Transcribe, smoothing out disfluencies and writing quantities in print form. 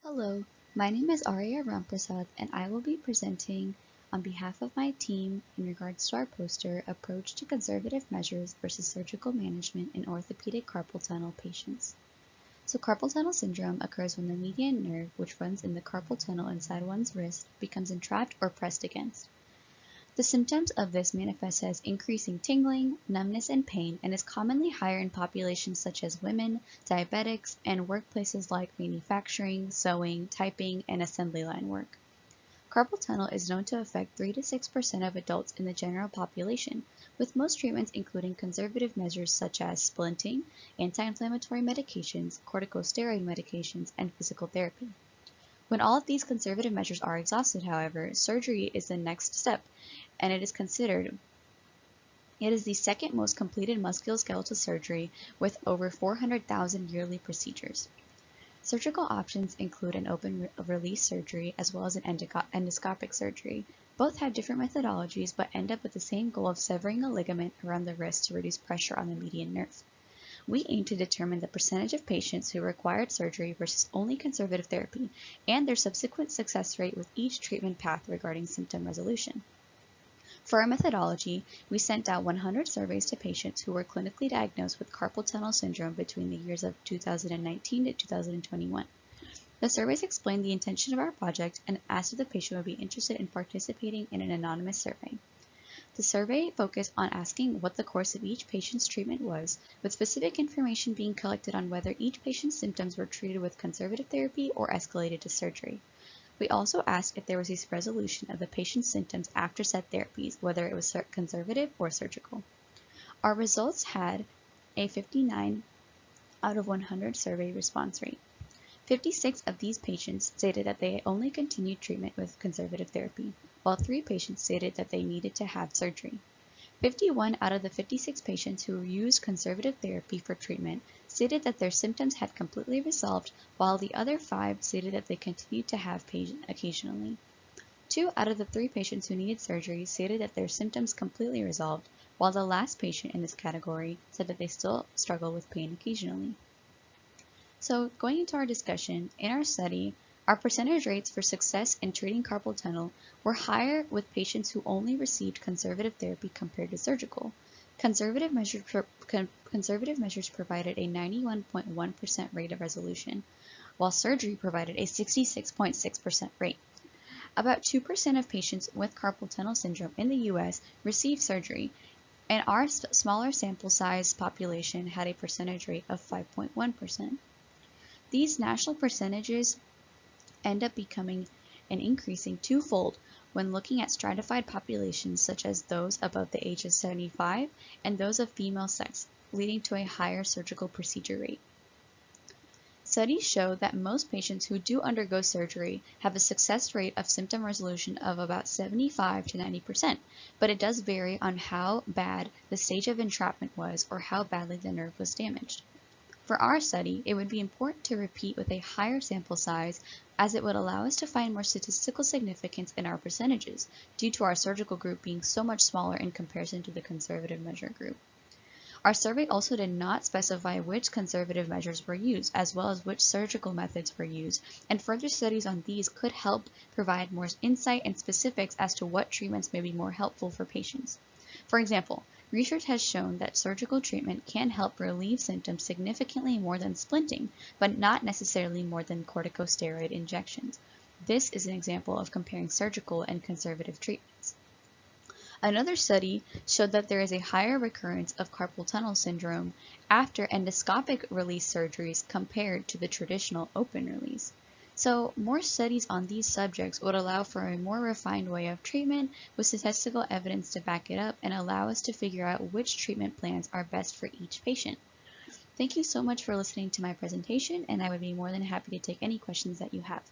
Hello, my name is Aarya Ramprasad, and I will be presenting on behalf of my team in regards to our poster, Approach to Conservative Measures versus Surgical Management in Orthopedic Carpal Tunnel Patients. So carpal tunnel syndrome occurs when the median nerve, which runs in the carpal tunnel inside one's wrist, becomes entrapped or pressed against. The symptoms of this manifest as increasing tingling, numbness, and pain, and is commonly higher in populations such as women, diabetics, and workplaces like manufacturing, sewing, typing, and assembly line work. Carpal tunnel is known to affect 3 to 6% of adults in the general population, with most treatments including conservative measures such as splinting, anti-inflammatory medications, corticosteroid medications, and physical therapy. When all of these conservative measures are exhausted, however, surgery is the next step, and it is the second most completed musculoskeletal surgery with over 400,000 yearly procedures. Surgical options include an open release surgery as well as an endoscopic surgery. Both have different methodologies but end up with the same goal of severing a ligament around the wrist to reduce pressure on the median nerve. We aim to determine the percentage of patients who required surgery versus only conservative therapy and their subsequent success rate with each treatment path regarding symptom resolution. For our methodology, we sent out 100 surveys to patients who were clinically diagnosed with carpal tunnel syndrome between the years of 2019 to 2021. The surveys explained the intention of our project and asked if the patient would be interested in participating in an anonymous survey. The survey focused on asking what the course of each patient's treatment was, with specific information being collected on whether each patient's symptoms were treated with conservative therapy or escalated to surgery. We also asked if there was a resolution of the patient's symptoms after said therapies, whether it was conservative or surgical. Our results had a 59 out of 100 survey response rate. 56 of these patients stated that they only continued treatment with conservative therapy, while 3 patients stated that they needed to have surgery. 51 out of the 56 patients who used conservative therapy for treatment stated that their symptoms had completely resolved, while the other 5 stated that they continued to have pain occasionally. 2 out of the 3 patients who needed surgery stated that their symptoms completely resolved, while the last patient in this category said that they still struggle with pain occasionally. So, going into our discussion, in our study, our percentage rates for success in treating carpal tunnel were higher with patients who only received conservative therapy compared to surgical. Conservative measures provided a 91.1% rate of resolution, while surgery provided a 66.6% rate. About 2% of patients with carpal tunnel syndrome in the U.S. received surgery, and our smaller sample size population had a percentage rate of 5.1%. These national percentages end up becoming and increasing twofold when looking at stratified populations such as those above the age of 75 and those of female sex, leading to a higher surgical procedure rate. Studies show that most patients who do undergo surgery have a success rate of symptom resolution of about 75 to 90%, but it does vary on how bad the stage of entrapment was or how badly the nerve was damaged. For our study, it would be important to repeat with a higher sample size as it would allow us to find more statistical significance in our percentages due to our surgical group being so much smaller in comparison to the conservative measure group. Our survey also did not specify which conservative measures were used as well as which surgical methods were used, and further studies on these could help provide more insight and specifics as to what treatments may be more helpful for patients. For example, research has shown that surgical treatment can help relieve symptoms significantly more than splinting, but not necessarily more than corticosteroid injections. This is an example of comparing surgical and conservative treatments. Another study showed that there is a higher recurrence of carpal tunnel syndrome after endoscopic release surgeries compared to the traditional open release. So, more studies on these subjects would allow for a more refined way of treatment with statistical evidence to back it up and allow us to figure out which treatment plans are best for each patient. Thank you so much for listening to my presentation, and I would be more than happy to take any questions that you have.